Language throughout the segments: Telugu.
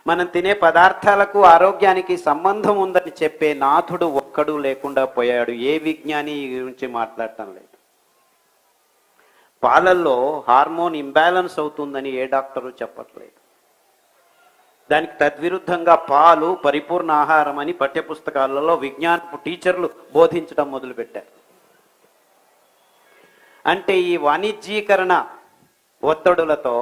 మనం తినే పదార్థాలకు ఆరోగ్యానికి సంబంధం ఉందని చెప్పే నాథుడు ఒక్కడు లేకుండా పోయాడు. ఏ విజ్ఞాని ఈ గురించి మాట్లాడటం లేదు. పాలల్లో హార్మోన్ ఇంబ్యాలెన్స్ అవుతుందని ఏ డాక్టరు చెప్పట్లేదు. దానికి తద్విరుద్ధంగా పాలు పరిపూర్ణ ఆహారం అని పాఠ్యపుస్తకాలలో విజ్ఞానపు టీచర్లు బోధించడం మొదలుపెట్టారు. అంటే ఈ వాణిజ్యీకరణ ఒత్తిడులతో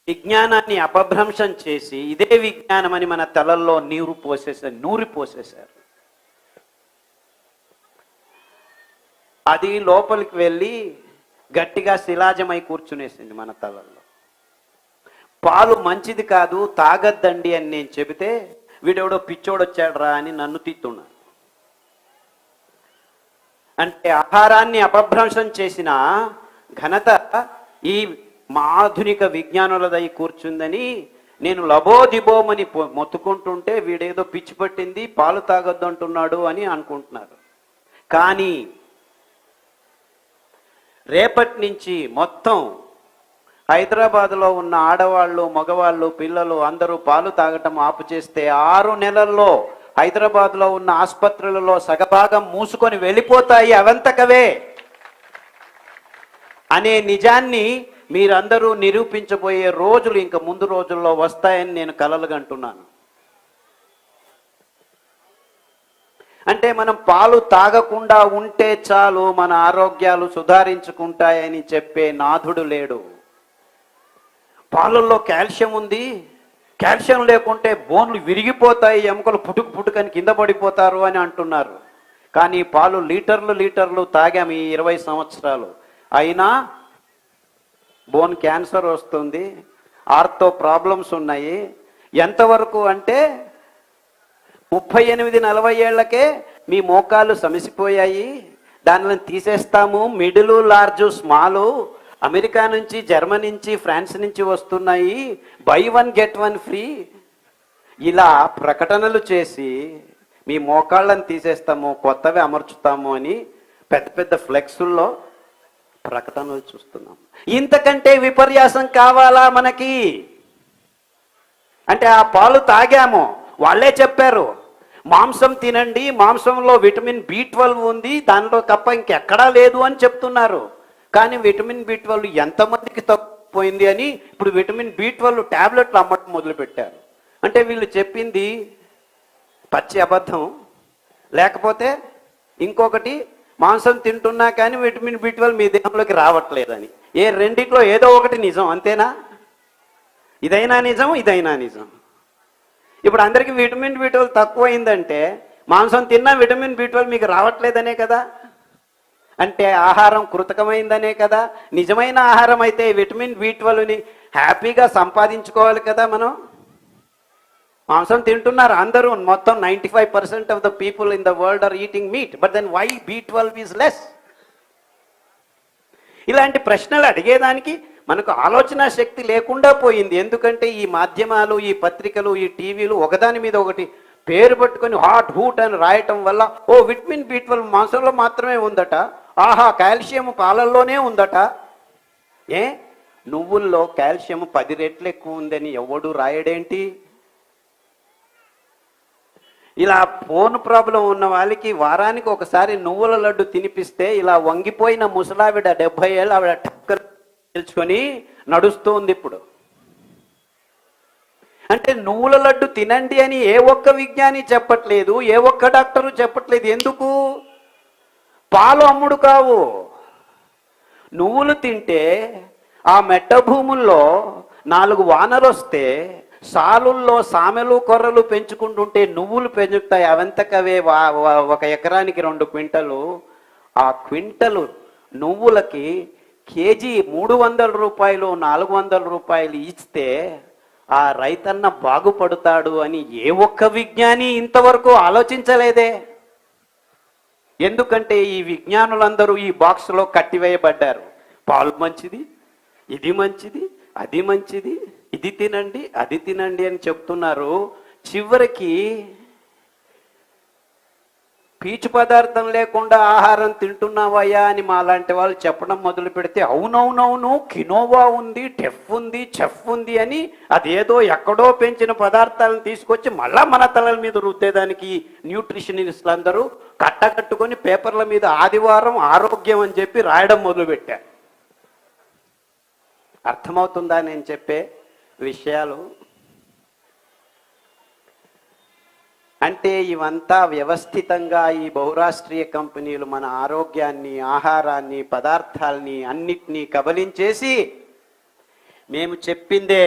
విజ్ఞానాన్ని అపభ్రంశం చేసి ఇదే విజ్ఞానం అని మన తలల్లో నూరి పోసేశారు. అది లోపలికి వెళ్ళి గట్టిగా శిలాజమై కూర్చునేసింది మన తలల్లో. పాలు మంచిది కాదు, తాగద్దండి అని నేను చెబితే వీడెవడో పిచ్చోడొచ్చాడ్రా అని నన్ను తిట్టున్నాను. అంటే ఆహారాన్ని అపభ్రంశం చేసిన ఘనత ఈ ఆధునిక విజ్ఞానులదై కూర్చుందని నేను లబోదిబోమని మొత్తుకుంటుంటే వీడేదో పిచ్చి పట్టింది, పాలు తాగొద్దు అంటున్నాడు అని అనుకుంటున్నారు. కానీ రేపటి నుంచి మొత్తం హైదరాబాద్లో ఉన్న ఆడవాళ్ళు, మగవాళ్ళు, పిల్లలు అందరూ పాలు తాగటం ఆపు చేస్తే 6 నెలల్లో హైదరాబాద్లో ఉన్న ఆసుపత్రులలో సగభాగం మూసుకొని వెళ్ళిపోతాయి అవంతకవే అనే నిజాన్ని మీరందరూ నిరూపించబోయే రోజులు ఇంక ముందు రోజుల్లో వస్తాయని నేను కలలుగంటున్నాను. అంటే మనం పాలు తాగకుండా ఉంటే చాలు మన ఆరోగ్యాలు సుధారించుకుంటాయని చెప్పే నాథుడు లేడు. పాలల్లో కాల్షియం ఉంది, కాల్షియం లేకుంటే బోన్లు విరిగిపోతాయి, ఎముకలు పుట్టుకని కింద పడిపోతారు అని అంటున్నారు. కానీ పాలు లీటర్లు తాగాము ఈ 20 సంవత్సరాలు, అయినా బోన్ క్యాన్సర్ వస్తుంది, ఆర్థో ప్రాబ్లమ్స్ ఉన్నాయి. ఎంతవరకు అంటే 38-40 ఏళ్లకే మీ మోకాళ్ళు సమసిపోయాయి, దానిని తీసేస్తాము. మిడిల్, లార్జ్, స్మాలు అమెరికా నుంచి, జర్మనీ నుంచి, ఫ్రాన్స్ నుంచి వస్తున్నాయి, బై 1 get 1 ఫ్రీ ఇలా ప్రకటనలు చేసి మీ మోకాళ్ళని తీసేస్తాము, కొత్తవి అమర్చుతాము అని పెద్ద పెద్ద ఫ్లెక్సుల్లో ప్రకటనలు చూస్తున్నాం. ఇంతకంటే విపర్యాసం కావాలా మనకి? అంటే ఆ పాలు తాగాము, వాళ్ళే చెప్పారు మాంసం తినండి, మాంసంలో విటమిన్ B12 ఉంది, దానిలో తప్ప ఇంకెక్కడా లేదు అని చెప్తున్నారు. కానీ విటమిన్ B12 ఎంతమందికి తప్పిపోయింది అని ఇప్పుడు విటమిన్ B12 ట్యాబ్లెట్లు అమ్మటం మొదలుపెట్టారు. అంటే వీళ్ళు చెప్పింది పచ్చి అబద్ధం, లేకపోతే ఇంకొకటి మాంసం తింటున్నా కానీ విటమిన్ B12 మీ దేహంలోకి రావట్లేదని. ఏ రెండిట్లో ఏదో ఒకటి నిజం, అంతేనా? ఇదైనా నిజం, ఇదైనా నిజం. ఇప్పుడు అందరికీ విటమిన్ B12 తక్కువైందంటే మాంసం తిన్నా విటమిన్ B12 మీకు రావట్లేదనే కదా. అంటే ఆహారం కృతకమైందనే కదా. నిజమైన ఆహారం అయితే విటమిన్ B12ని హ్యాపీగా సంపాదించుకోవాలి కదా. మనం మాంసం తింటున్నారు అందరూ, మొత్తం 95% of the people in the world are eating meat, but then why B12 is less? ఇలాంటి ప్రశ్నలు అడిగేదానికి మనకు ఆలోచన శక్తి లేకుండా పోయింది. ఎందుకంటే ఈ మాధ్యమాలు, ఈ పత్రికలు, ఈ టీవీలు ఒకదాని మీద ఒకటి పేరు పట్టుకొని హాట్ హూట్ అని రాయటం వల్ల ఓ విటమిన్ B12 మాంసంలో మాత్రమే ఉందట, ఆహా కాల్షియం పాలల్లోనే ఉందట. నువ్వుల్లో కాల్షియం 10 రెట్లు ఎక్కువ ఉందని ఎవడు రాయడేంటి? ఇలా ఫోన్ ప్రాబ్లం ఉన్న వాళ్ళకి వారానికి ఒకసారి నువ్వుల లడ్డు తినిపిస్తే ఇలా వంగిపోయిన ముసలావిడ 70 ఏళ్ళు ఆవిడ టక్కర్ తెలుసుకొని నడుస్తుంది ఇప్పుడు. అంటే నువ్వుల లడ్డు తినండి అని ఏ ఒక్క విజ్ఞాని చెప్పట్లేదు, ఏ ఒక్క డాక్టరు చెప్పట్లేదు. ఎందుకు? పాలు అమ్ముడు కావు. నువ్వులు తింటే ఆ మెట్ట భూముల్లో 4 వానలు వస్తే సాలుల్లో సామెలు కొర్రలు పెంచుకుంటుంటే నువ్వులు పెంచుతాయి. అవంతకవే 1 ఎకరానికి 2 క్వింటలు. ఆ క్వింటలు నువ్వులకి కేజీ 300 రూపాయలు, 400 రూపాయలు ఇస్తే ఆ రైతన్న బాగుపడతాడు అని ఏ ఒక్క విజ్ఞాని ఇంతవరకు ఆలోచించలేదే. ఎందుకంటే ఈ విజ్ఞానులందరూ ఈ బాక్స్లో కట్టివేయబడ్డారు. పాలు మంచిది, ఇది మంచిది, అది మంచిది, ఇది తినండి, అది తినండి అని చెప్తున్నారు. చివరికి పీచు పదార్థం లేకుండా ఆహారం తింటున్నావయ్యా అని మా లాంటి వాళ్ళు చెప్పడం మొదలు పెడితే అవునవునవును కినోవా ఉంది, టెఫ్ ఉంది, చెఫ్ ఉంది అని అదేదో ఎక్కడో పెంచిన పదార్థాలను తీసుకొచ్చి మళ్ళా మన తలల మీద రుద్దేదానికి న్యూట్రిషనిస్టులు అందరూ కట్టకట్టుకొని పేపర్ల మీద ఆదివారం ఆరోగ్యం అని చెప్పి రాయడం మొదలుపెట్టారు. అర్థమవుతుందా నేను చెప్పే విషయాలు? అంటే ఇవంతా వ్యవస్థితంగా ఈ బహురాష్ట్రీయ కంపెనీలు మన ఆరోగ్యాన్ని, ఆహారాన్ని, పదార్థాలని అన్నిటినీ కబలించేసి మేము చెప్పిందే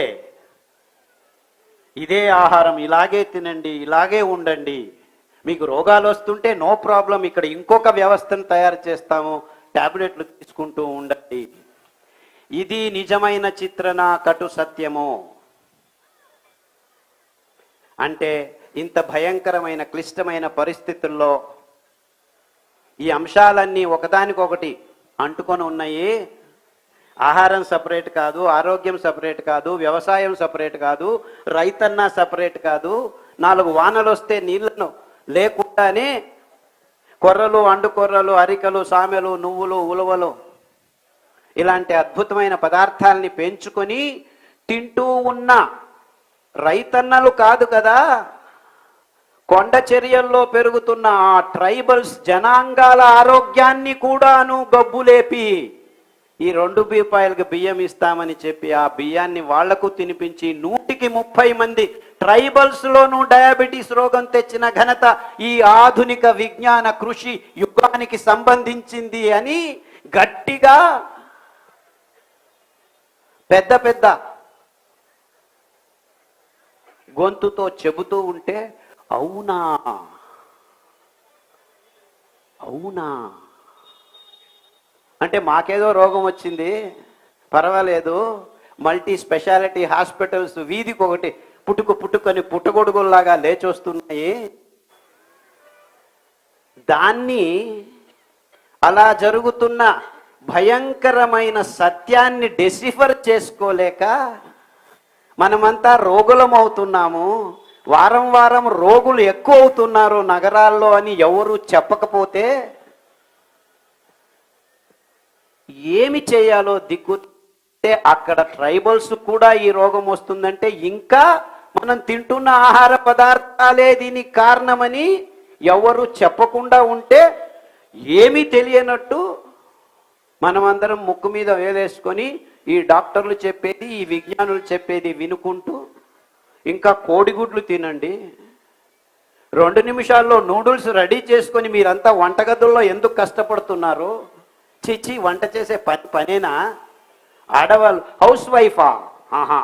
ఇదే ఆహారం, ఇలాగే తినండి, ఇలాగే ఉండండి, మీకు రోగాలు వస్తుంటే నో ప్రాబ్లం, ఇక్కడ ఇంకొక వ్యవస్థను తయారు చేస్తాము, టాబ్లెట్లు తీసుకుంటూ ఉండండి. ఇది నిజమైన చిత్రణ, కటు సత్యము. అంటే ఇంత భయంకరమైన క్లిష్టమైన పరిస్థితుల్లో ఈ అంశాలన్నీ ఒకదానికొకటి అంటుకొని ఉన్నాయి. ఆహారం సపరేట్ కాదు, ఆరోగ్యం సపరేట్ కాదు, వ్యవసాయం సపరేట్ కాదు, రైతన్నా సపరేట్ కాదు. 4 వానలు వస్తే నీళ్లను లేకుండానే కొర్రలు, అండుకొర్రలు, అరికలు, సామెలు, నువ్వులు, ఉలవలు ఇలాంటి అద్భుతమైన పదార్థాలని పెంచుకొని తింటూ ఉన్న రైతన్నలు కాదు కదా, కొండ చర్యల్లో పెరుగుతున్న ఆ ట్రైబల్స్ జనాంగాల ఆరోగ్యాన్ని కూడాను గబ్బులేపి ఈ 2 రూపాయలకు బియ్యం ఇస్తామని చెప్పి ఆ బియ్యాన్ని వాళ్లకు తినిపించి 130 మంది ట్రైబల్స్లోనూ డయాబెటీస్ రోగం తెచ్చిన ఘనత ఈ ఆధునిక విజ్ఞాన కృషి యుగానికి సంబంధించింది అని గట్టిగా పెద్ద పెద్ద గొంతుతో చెబుతూ ఉంటే అవునా అవునా అంటే మాకేదో రోగం వచ్చింది పర్వాలేదు, మల్టీ స్పెషాలిటీ హాస్పిటల్స్ వీధికి ఒకటి పుట్టుకొని పుట్టగొడుగుల్లాగా లేచొస్తున్నాయి. దాన్ని అలా జరుగుతున్న భయంకరమైన సత్యాన్ని డెసిఫర్ చేసుకోలేక మనమంతా రోగులం అవుతున్నాము. వారం వారం రోగులు ఎక్కువ అవుతున్నారు నగరాల్లో అని ఎవరు చెప్పకపోతే ఏమి చేయాలో దిక్కుంటే అక్కడ ట్రైబల్స్ కూడా ఈ రోగం వస్తుందంటే ఇంకా మనం తింటున్న ఆహార పదార్థాలే దీనికి కారణమని ఎవరు చెప్పకుండా ఉంటే ఏమీ తెలియనట్టు మనమందరం ముక్కు మీద వేలేసుకొని ఈ డాక్టర్లు చెప్పేది, ఈ విజ్ఞానులు చెప్పేది వినుకుంటూ ఇంకా కోడిగుడ్లు తినండి, 2 నిమిషాల్లో నూడిల్స్ రెడీ చేసుకొని మీరంతా వంటగదుల్లో ఎందుకు కష్టపడుతున్నారు? చిచ్చి, వంట చేసే పనేనా? ఆడవాళ్ళు హౌస్ వైఫా ఆహా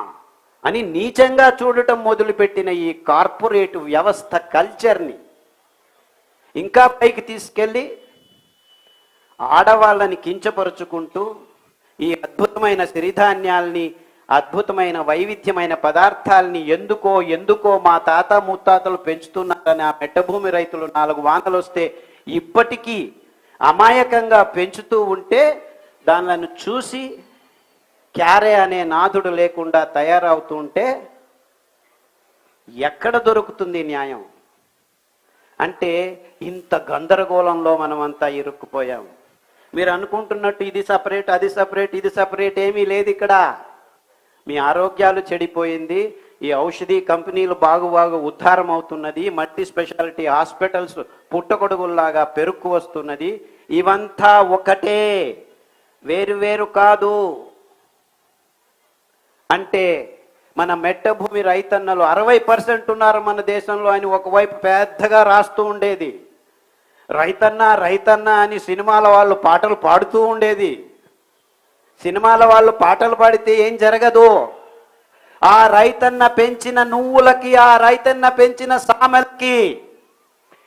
అని నీచంగా చూడటం మొదలుపెట్టిన ఈ కార్పొరేట్ వ్యవస్థ కల్చర్ని ఇంకా పైకి తీసుకెళ్ళి ఆడవాళ్ళని కించపరుచుకుంటూ ఈ అద్భుతమైన సిరిధాన్యాల్ని, అద్భుతమైన వైవిధ్యమైన పదార్థాలని ఎందుకో మా తాత ముత్తాతలు పెంచుతున్నారని ఆ మెట్టభూమి రైతులు 4 వానలు వస్తే ఇప్పటికీ అమాయకంగా పెంచుతూ ఉంటే దానిలను చూసి క్యారే అనే నాథుడు లేకుండా తయారవుతూ ఉంటే ఎక్కడ దొరుకుతుంది న్యాయం? అంటే ఇంత గందరగోళంలో మనమంతా ఇరుక్కుపోయాం. మీరు అనుకుంటున్నట్టు ఇది సపరేట్, అది సపరేట్, ఇది సపరేట్ ఏమీ లేదు ఇక్కడ. మీ ఆరోగ్యాలు చెడిపోయింది, ఈ ఔషధి కంపెనీలు బాగు ఉద్ధారం అవుతున్నది, మల్టీ స్పెషాలిటీ హాస్పిటల్స్ పుట్టగొడుగుల్లాగా పెరుక్కు వస్తున్నది. ఇవంతా ఒకటే, వేరు కాదు. అంటే మన మెట్టభూమి రైతన్నలు 60% ఉన్నారు మన దేశంలో అని ఒకవైపు పెద్దగా రాస్తూ ఉండేది. రైతన్న అని సినిమాల వాళ్ళు పాటలు పాడుతూ ఉండేది. సినిమాల వాళ్ళు పాటలు పాడితే ఏం జరగదు. ఆ రైతన్న పెంచిన నువ్వులకి, ఆ రైతన్న పెంచిన సామెలకి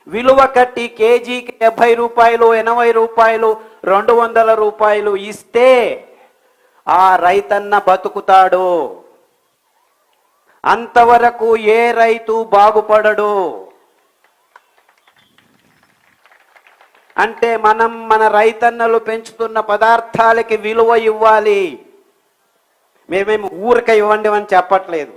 విలువ కట్టి కేజీకి 70 రూపాయలు, 80 రూపాయలు, 200 రూపాయలు ఇస్తే ఆ రైతన్న బతుకుతాడు. అంతవరకు ఏ రైతు బాగుపడడు. అంటే మనం మన రైతన్నలు పెంచుతున్న పదార్థాలకి విలువ ఇవ్వాలి. మేమేమి ఊరిక ఇవ్వండి అని చెప్పట్లేదు.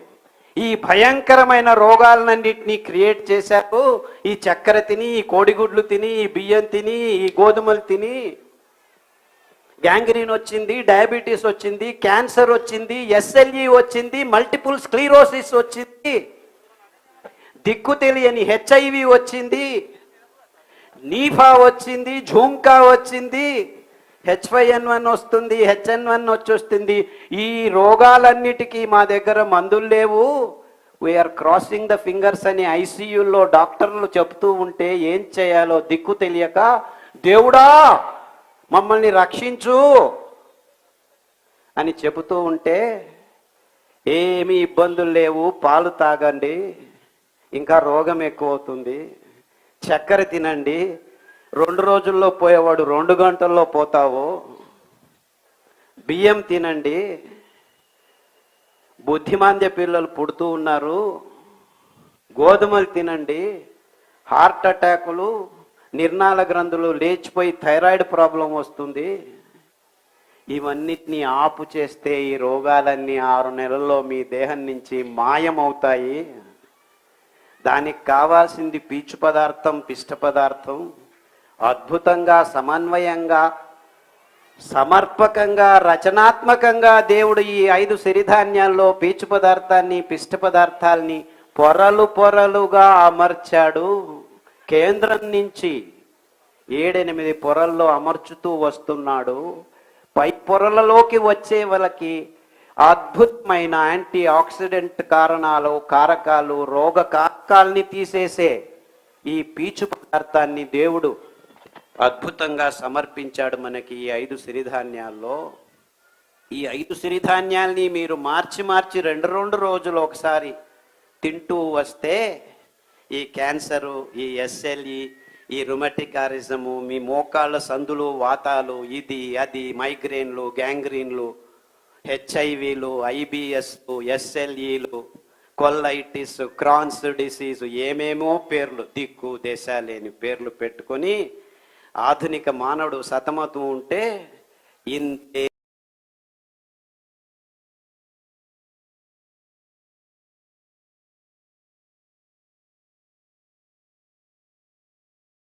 ఈ భయంకరమైన రోగాలన్నింటినీ క్రియేట్ చేశారు. ఈ చక్కెర తిని, ఈ కోడిగుడ్లు తిని, ఈ బియ్యం తిని, ఈ గోధుమలు తిని గ్యాంగ్రీన్ వచ్చింది, డయాబెటీస్ వచ్చింది, క్యాన్సర్ వచ్చింది, ఎస్ఎల్ఈ వచ్చింది, మల్టిపుల్ స్క్లీరోసిస్ వచ్చింది, దిక్కు తెలియని హెచ్ఐవి వచ్చింది, నీఫా వచ్చింది, ఝుంకా వచ్చింది, H5N1 వస్తుంది, HN1 వచ్చేస్తుంది. ఈ రోగాలన్నిటికీ మా దగ్గర మందులు లేవు, వీఆర్ క్రాసింగ్ ద ఫింగర్స్ అని ఐసీయూలో డాక్టర్లు చెప్తూ ఉంటే ఏం చేయాలో దిక్కు తెలియక, దేవుడా మమ్మల్ని రక్షించు అని చెబుతూ ఉంటే, ఏమీ ఇబ్బందులు లేవు, పాలు తాగండి, ఇంకా రోగం ఎక్కువ అవుతుంది, చక్కెర తినండి, 2 రోజుల్లో పోయేవాడు 2 గంటల్లో పోతావు, బియ్యం తినండి, బుద్ధిమాంద్య పిల్లలు పుడుతూ ఉన్నారు, గోధుమలు తినండి, హార్ట్ అటాకులు, నిర్నాళ గ్రంథులు లేచిపోయి థైరాయిడ్ ప్రాబ్లం వస్తుంది. ఇవన్నిటినీ ఆపు చేస్తే ఈ రోగాలన్నీ 6 నెలల్లో మీ దేహం నుంచి మాయమవుతాయి. దానికి కావాల్సింది పీచు పదార్థం, పిష్ట పదార్థం. అద్భుతంగా, సమన్వయంగా, సమర్పకంగా, రచనాత్మకంగా దేవుడు ఈ 5 సిరిధాన్యాల్లో పీచు పదార్థాన్ని, పిష్ట పదార్థాల్ని పొరలు పొరలుగా అమర్చాడు. కేంద్రం నుంచి 7-8 పొరల్లో అమర్చుతూ వస్తున్నాడు. పై పొరలలోకి వచ్చే వాళ్ళకి అద్భుతమైన యాంటీ ఆక్సిడెంట్ కారకాలు, రోగ కారకాల్ని తీసేసే ఈ పీచు పదార్థాన్ని దేవుడు అద్భుతంగా సమర్పించాడు మనకి ఈ 5 సిరిధాన్యాల్లో. ఈ 5 సిరిధాన్యాల్ని మీరు మార్చి 2 రోజులు ఒకసారి తింటూ వస్తే ఈ క్యాన్సరు, ఈ ఎస్ఎల్ఈ, ఈ రుమటికారిజము, మీ మోకాళ్ళ సందులు, వాతాలు, ఇది అది, మైగ్రేన్లు, గ్యాంగ్రీన్లు, హెచ్ఐవిలు, ఐబిఎస్లు, ఎస్ఎల్ఈలు, కొల్లైటిస్, క్రాన్స్ డిసీజ్, ఏమేమో పేర్లు, దిక్కు దేశాలేని పేర్లు పెట్టుకొని ఆధునిక మానవుడు సతమతం ఉంటే ఇంతే